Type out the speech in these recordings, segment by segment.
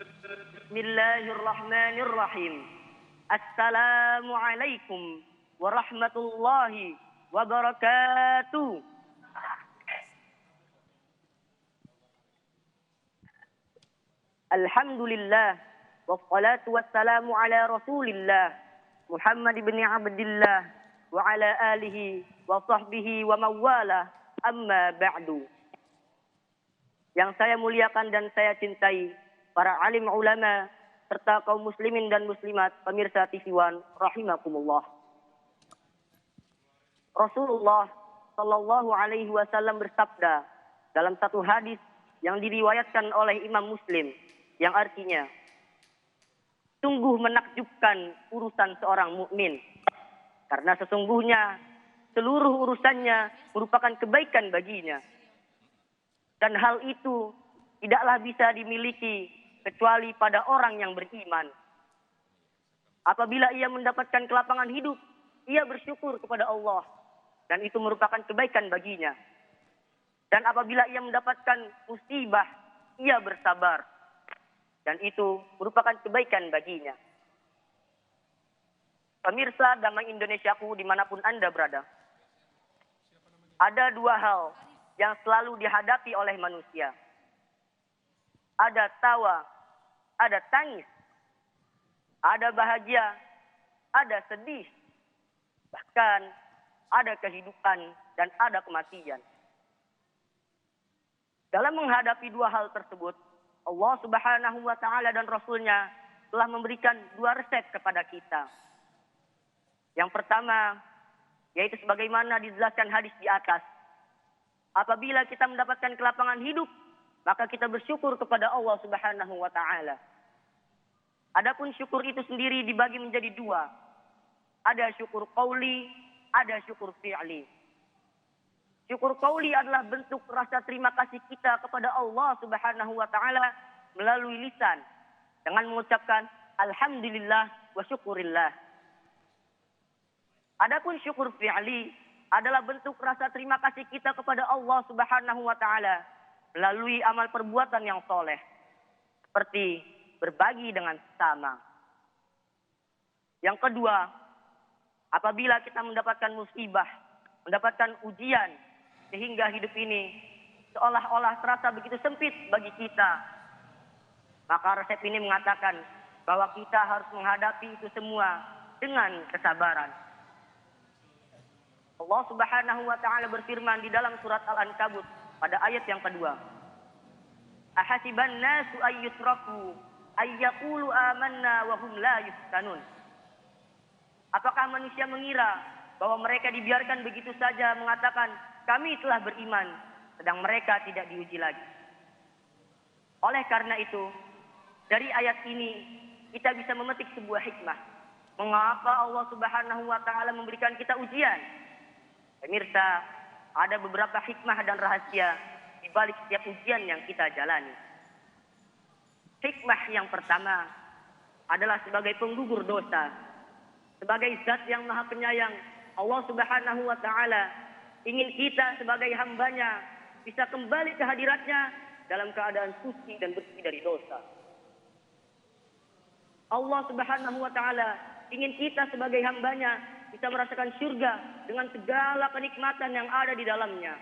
Bismillahirrahmanirrahim. Assalamualaikum warahmatullahi wabarakatuh. Alhamdulillah wassalatu wassalamu ala Rasulillah Muhammad ibn Abdillah wa ala alihi wa sahbihi wa mawala, amma ba'du. Yang saya muliakan dan saya cintai, para alim ulama serta kaum muslimin dan muslimat, pemirsa TV One rahimakumullah. Rasulullah sallallahu alaihi wasallam bersabda dalam satu hadis yang diriwayatkan oleh Imam Muslim, yang artinya, sungguh menakjubkan urusan seorang mukmin, karena sesungguhnya seluruh urusannya merupakan kebaikan baginya. Dan hal itu tidaklah bisa dimiliki kecuali pada orang yang beriman. Apabila ia mendapatkan kelapangan hidup, ia bersyukur kepada Allah, dan itu merupakan kebaikan baginya. Dan apabila ia mendapatkan musibah, ia bersabar, dan itu merupakan kebaikan baginya. Pemirsa Damai Indonesiaku dimanapun Anda berada, ada dua hal yang selalu dihadapi oleh manusia. Ada tawa, ada tangis, ada bahagia, ada sedih, bahkan ada kehidupan dan ada kematian. Dalam menghadapi dua hal tersebut, Allah Subhanahu wa Ta'ala dan Rasul-Nya telah memberikan dua resep kepada kita. Yang pertama, yaitu sebagaimana dijelaskan hadis di atas. Apabila kita mendapatkan kelapangan hidup, maka kita bersyukur kepada Allah Subhanahu wa Ta'ala. Adapun syukur itu sendiri dibagi menjadi dua. Ada syukur qauli, ada syukur fi'li. Syukur qauli adalah bentuk rasa terima kasih kita kepada Allah Subhanahu wa Ta'ala melalui lisan dengan mengucapkan alhamdulillah wa syukurillah. Adapun syukur fi'li adalah bentuk rasa terima kasih kita kepada Allah Subhanahu wa Ta'ala melalui amal perbuatan yang soleh, seperti berbagi dengan sesama. Yang kedua, apabila kita mendapatkan musibah, mendapatkan ujian, sehingga hidup ini seolah-olah terasa begitu sempit bagi kita, maka resep ini mengatakan bahwa kita harus menghadapi itu semua dengan kesabaran. Allah Subhanahu wa Ta'ala berfirman di dalam surat Al-Ankabut pada ayat yang kedua. Ahasiban nasu ayyutraku ayyaqulu amanna wa hum la yuftanun. Apakah manusia mengira bahwa mereka dibiarkan begitu saja mengatakan kami telah beriman, sedang mereka tidak diuji lagi. Oleh karena itu, dari ayat ini kita bisa memetik sebuah hikmah. Mengapa Allah Subhanahu wa Ta'ala memberikan kita ujian? Pemirsa, ada beberapa hikmah dan rahasia di balik setiap ujian yang kita jalani. Hikmah yang pertama adalah sebagai penggugur dosa. Sebagai zat yang maha penyayang, Allah Subhanahu wa Ta'ala ingin kita sebagai hambanya bisa kembali ke hadiratnya dalam keadaan suci dan bersih dari dosa. Allah Subhanahu wa Ta'ala ingin kita sebagai hambanya bisa merasakan surga dengan segala kenikmatan yang ada di dalamnya.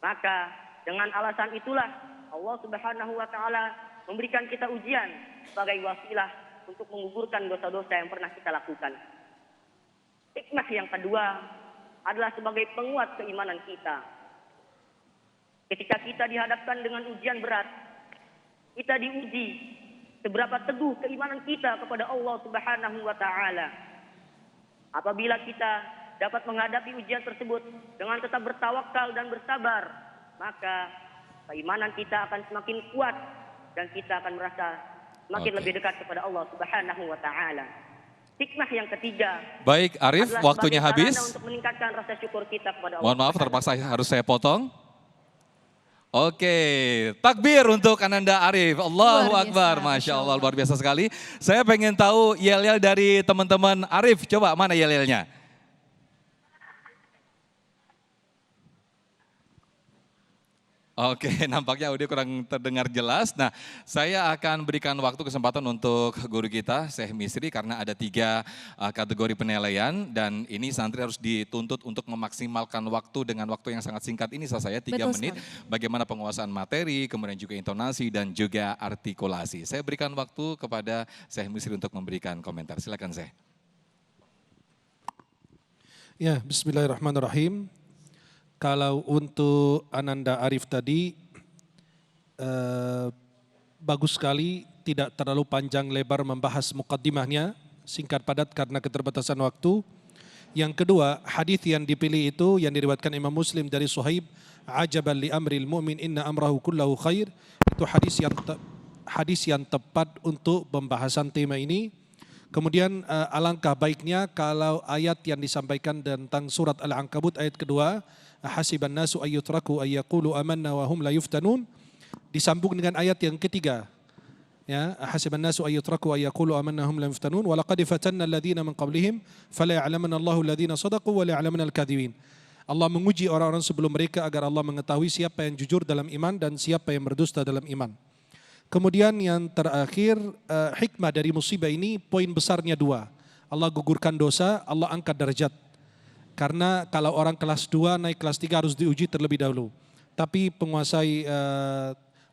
Maka dengan alasan itulah Allah Subhanahu wa Ta'ala memberikan kita ujian sebagai wasilah untuk menggugurkan dosa-dosa yang pernah kita lakukan. Hikmah yang kedua adalah sebagai penguat keimanan kita. Ketika kita dihadapkan dengan ujian berat, kita diuji seberapa teguh keimanan kita kepada Allah Subhanahu wa Ta'ala. Apabila kita dapat menghadapi ujian tersebut dengan tetap bertawakal dan bersabar, maka keimanan kita akan semakin kuat dan kita akan merasa semakin lebih dekat kepada Allah Subhanahu wa Ta'ala. Hikmah yang ketiga. Baik, Arif, waktunya habis. Untuk meningkatkan rasa syukur kita kepada Allah. Mohon maaf, terpaksa harus saya potong. Oke, takbir untuk Ananda Arif. Allahu Akbar, Masya Allah, luar biasa sekali. Saya pengen tahu yel-yel dari teman-teman Arif. Coba mana yel-yelnya? Oke, nampaknya audio kurang terdengar jelas. Nah, saya akan berikan waktu kesempatan untuk guru kita, Syekh Misri, karena ada 3 kategori penilaian dan ini santri harus dituntut untuk memaksimalkan waktu dengan waktu yang sangat singkat ini saya 3 Betul menit. sekali. Bagaimana penguasaan materi, kemudian juga intonasi dan juga artikulasi. Saya berikan waktu kepada Syekh Misri untuk memberikan komentar. Silakan Syekh. Ya, bismillahirrahmanirrahim. Kalau untuk Ananda Arif tadi, bagus sekali, tidak terlalu panjang lebar membahas mukaddimahnya, singkat padat karena keterbatasan waktu. Yang kedua, hadis yang dipilih itu yang diriwayatkan Imam Muslim dari Suhaib, ajaban li amril mu'min inna amrahu kullahu khair. Itu hadis yang tepat untuk pembahasan tema ini. Kemudian alangkah baiknya kalau ayat yang disampaikan tentang surat Al-Ankabut ayat kedua, hasiban nasu ayyutraku ayyaqulu amanna wa hum la yuftanun, disambung dengan ayat yang ketiga. Ya, hasiban nasu ayyutraku ayyaqulu amanna hum la yuftanun wa laqad fatanna alladhina min qablihim fala ya'lamanna Allahu alladhina sadaqu wa la ya'lamanna al-kadhibin. Allah menguji orang-orang sebelum mereka agar Allah mengetahui siapa yang jujur dalam iman dan siapa yang berdusta dalam iman. Kemudian yang terakhir, hikmah dari musibah ini poin besarnya 2. Allah gugurkan dosa, Allah angkat derajat. Karena kalau orang kelas 2 naik kelas 3 harus diuji terlebih dahulu. Tapi penguasai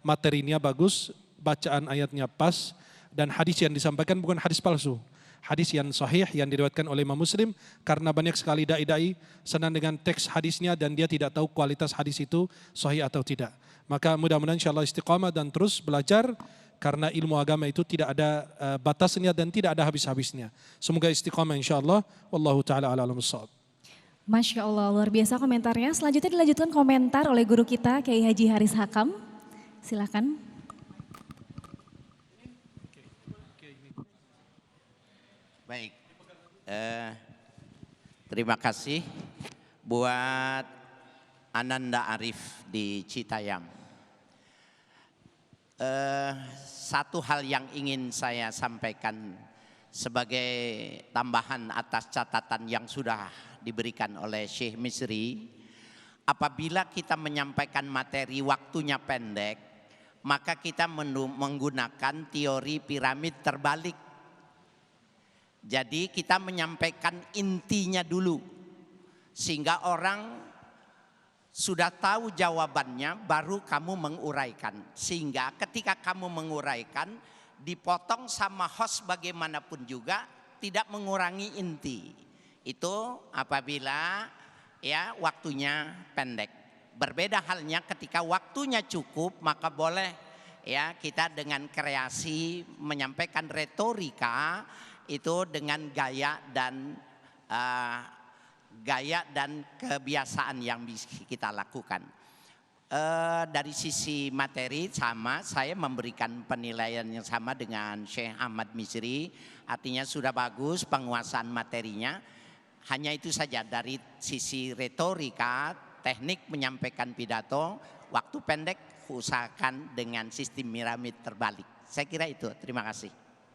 materinya bagus, bacaan ayatnya pas, dan hadis yang disampaikan bukan hadis palsu. Hadis yang sahih yang diriwayatkan oleh Imam Muslim, karena banyak sekali dai-dai senang dengan teks hadisnya dan dia tidak tahu kualitas hadis itu sahih atau tidak. Maka mudah-mudahan insyaAllah istiqamah dan terus belajar, karena ilmu agama itu tidak ada batasnya dan tidak ada habis-habisnya. Semoga istiqamah insyaAllah. Wallahu ta'ala ala alam as-shawab. Masya Allah, luar biasa komentarnya. Selanjutnya dilanjutkan komentar oleh guru kita, Kiai Haji Haris Hakam. Silakan. Baik, terima kasih buat Ananda Arif di Citayam. Satu hal yang ingin saya sampaikan sebagai tambahan atas catatan yang sudah diberikan oleh Syekh Misri, apabila kita menyampaikan materi waktunya pendek, maka kita menggunakan teori piramid terbalik. Jadi kita menyampaikan intinya dulu, sehingga orang sudah tahu jawabannya, baru kamu menguraikan. Sehingga ketika kamu menguraikan, dipotong sama host bagaimanapun juga tidak mengurangi inti. Itu apabila ya waktunya pendek. Berbeda halnya ketika waktunya cukup, maka boleh ya kita dengan kreasi menyampaikan retorika itu dengan gaya dan kebiasaan yang bisa kita lakukan. Dari sisi materi sama, saya memberikan penilaian yang sama dengan Syekh Ahmad Misri, artinya sudah bagus penguasaan materinya. Hanya itu saja dari sisi retorika, teknik menyampaikan pidato, waktu pendek usahakan dengan sistem piramid terbalik. Saya kira itu, terima kasih.